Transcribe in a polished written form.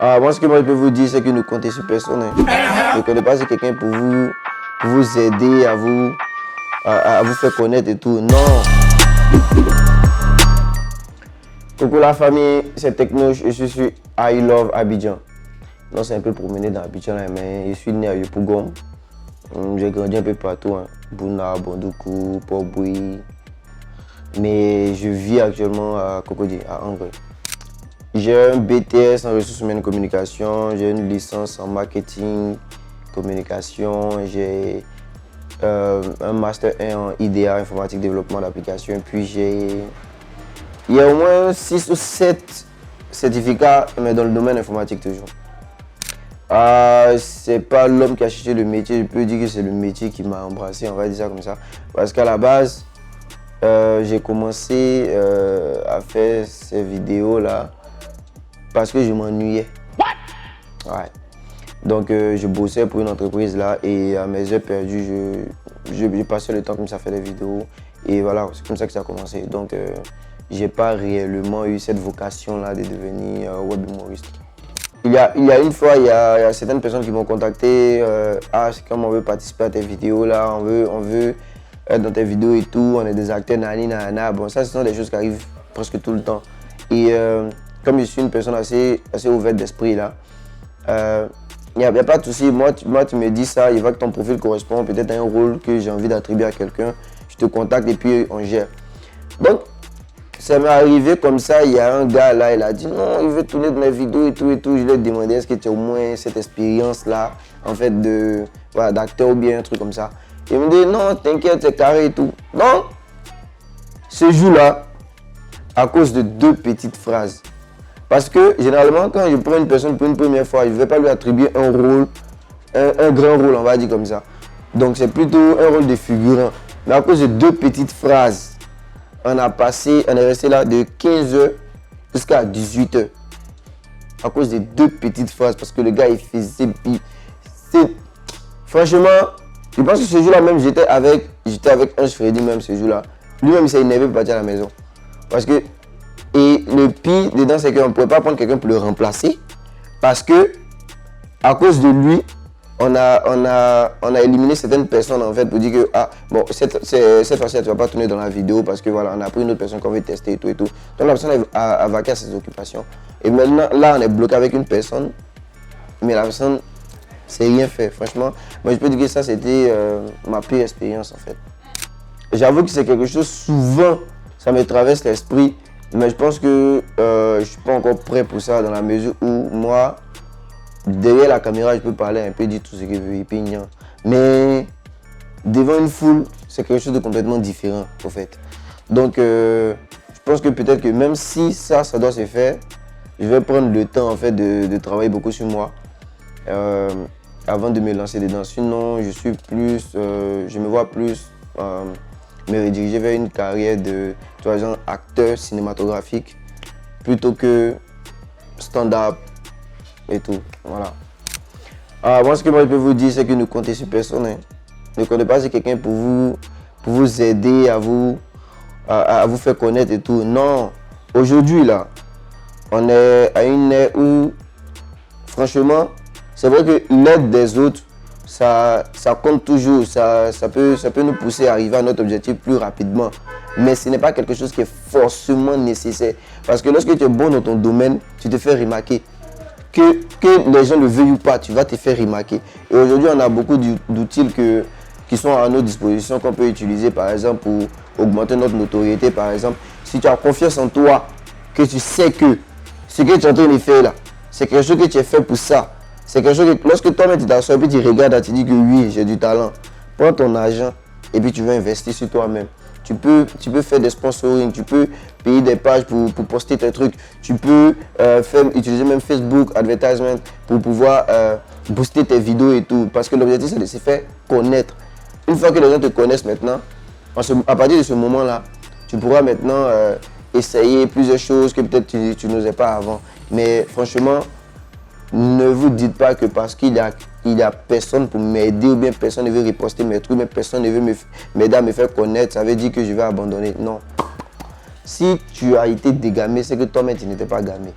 Moi, ce que moi je peux vous dire, c'est que ne comptez sur personne. Ne comptez pas sur quelqu'un pour vous aider à vous faire connaître et tout. Non. Coucou la famille, c'est Techno, je suis sur I Love Abidjan. Non, c'est un peu promené dans Abidjan, là, mais je suis né à Yopougon. J'ai grandi un peu partout, Bouna, Bondoukou, Port-Bouilly. Mais je vis actuellement à Cocody, à Angers. J'ai un BTS en ressources humaines et communication, j'ai une licence en marketing, communication, j'ai un master 1 en IDA, informatique développement d'application, puis il y a au moins 6 ou 7 certificats, mais dans le domaine informatique toujours. C'est pas l'homme qui a cherché le métier, je peux dire que c'est le métier qui m'a embrassé, on va dire ça comme ça. Parce qu'à la base, j'ai commencé à faire ces vidéos là parce que je m'ennuyais. Ouais. Donc je bossais pour une entreprise là et à mes heures perdues, je passais le temps comme ça à faire des vidéos et voilà, c'est comme ça que ça a commencé. Donc j'ai pas réellement eu cette vocation là de devenir web humoriste. Il y a une fois, il y a certaines personnes qui m'ont contacté, c'est comme on veut participer à tes vidéos là, on veut être dans tes vidéos et tout, on est des acteurs, nani, nana. Bon, ça, ce sont des choses qui arrivent presque tout le temps. Et comme je suis une personne assez ouverte d'esprit là, il n'y a pas de souci. Moi, tu me dis ça, il va que ton profil correspond peut-être à un rôle que j'ai envie d'attribuer à quelqu'un. Je te contacte et puis on gère. Donc, ça m'est arrivé comme ça, il y a un gars là, il a dit non, il veut tourner dans mes vidéos et tout et tout. Je lui ai demandé est-ce que tu as au moins cette expérience là, en fait, d'acteur ou bien un truc comme ça. Il me dit non, t'inquiète, c'est carré et tout. Non, ce jour-là, à cause de 2 petites phrases. Parce que généralement, quand je prends une personne pour une première fois, je ne vais pas lui attribuer un rôle, un grand rôle, on va dire comme ça. Donc c'est plutôt un rôle de figurant. Mais à cause de 2 petites phrases, on est resté là de 15h jusqu'à 18h. À cause de 2 petites phrases, parce que le gars il faisait. Franchement, je pense que ce jour-là même, j'étais avec Ange Freddy même ce jour-là. Lui-même il s'est énervé pour partir à la maison. Parce que, et le pire dedans, c'est qu'on ne pouvait pas prendre quelqu'un pour le remplacer. Parce que, à cause de lui, on a éliminé certaines personnes en fait pour dire que bon, cette fois-ci, tu ne vas pas tourner dans la vidéo parce que voilà, on a pris une autre personne qu'on veut tester et tout et tout. Donc la personne a vaqué à ses occupations. Et maintenant, là, on est bloqué avec une personne, mais la personne, c'est rien fait. Franchement, moi, je peux dire que ça, c'était ma pire expérience en fait. J'avoue que c'est quelque chose, souvent, ça me traverse l'esprit, mais je pense que je ne suis pas encore prêt pour ça dans la mesure où moi, derrière la caméra, je peux parler un peu, dire tout ce que je veux, et puis non. Mais devant une foule, c'est quelque chose de complètement différent, au fait. Donc, je pense que peut-être que même si ça doit se faire, je vais prendre le temps, en fait, de travailler beaucoup sur moi avant de me lancer dedans. Sinon, je me vois plus me rediriger vers une carrière de genre acteur cinématographique plutôt que stand-up et tout. Voilà. Moi, ce que moi je peux vous dire, c'est que ne comptez sur personne. Ne comptez pas sur quelqu'un pour vous aider à vous faire connaître et tout. Non. Aujourd'hui, là, on est à une ère où, franchement, c'est vrai que l'aide des autres, ça compte toujours, ça peut nous pousser à arriver à notre objectif plus rapidement. Mais ce n'est pas quelque chose qui est forcément nécessaire. Parce que lorsque tu es bon dans ton domaine, tu te fais remarquer. Que les gens le veuillent ou pas, tu vas te faire remarquer. Et aujourd'hui, on a beaucoup d'outils qui sont à notre disposition, qu'on peut utiliser par exemple pour augmenter notre notoriété. Par exemple, si tu as confiance en toi, que tu sais que ce que tu es en train de faire là, c'est quelque chose que tu es fait pour ça. C'est quelque chose que lorsque toi-même tu t'assois et puis tu regardes, tu dis que oui, j'ai du talent. Prends ton argent et puis tu vas investir sur toi-même. Tu peux faire des sponsoring, tu peux payer des pages pour poster tes trucs. Tu peux utiliser même Facebook Advertisement pour pouvoir booster tes vidéos et tout. Parce que l'objectif, c'est de se faire connaître. Une fois que les gens te connaissent maintenant, à partir de ce moment-là, tu pourras maintenant essayer plusieurs choses que peut-être tu n'osais pas avant. Mais franchement, ne vous dites pas que parce qu'il y a personne pour m'aider ou bien personne ne veut reposter mes trucs, mais personne ne veut m'aider à me faire connaître, ça veut dire que je vais abandonner. Non. Si tu as été dégamé, c'est que toi-même tu n'étais pas gamé.